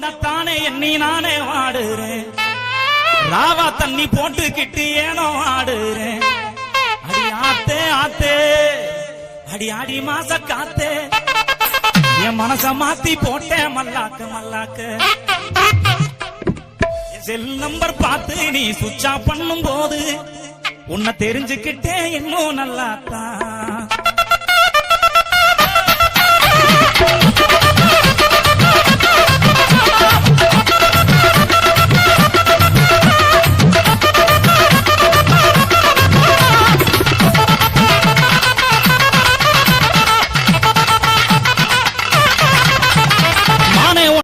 உன்னத்தானே எண்ணி நானே வாடுறேன் ராவா தண்ணி போட்டுக்கிட்டு ஏனோ ஆடுறேன் அடி ஆத்தே ஆத்தே அடி ஆடி மாச காத்தே என் மனச மாத்தி போட்டேன் மல்லாக்கு மல்லாக்கு செல் நம்பர் பார்த்து நீ சுவிட்ச் ஆஃப் பண்ணும் போது உன்னை தெரிஞ்சுக்கிட்டே இன்னும் நல்லாத்தான்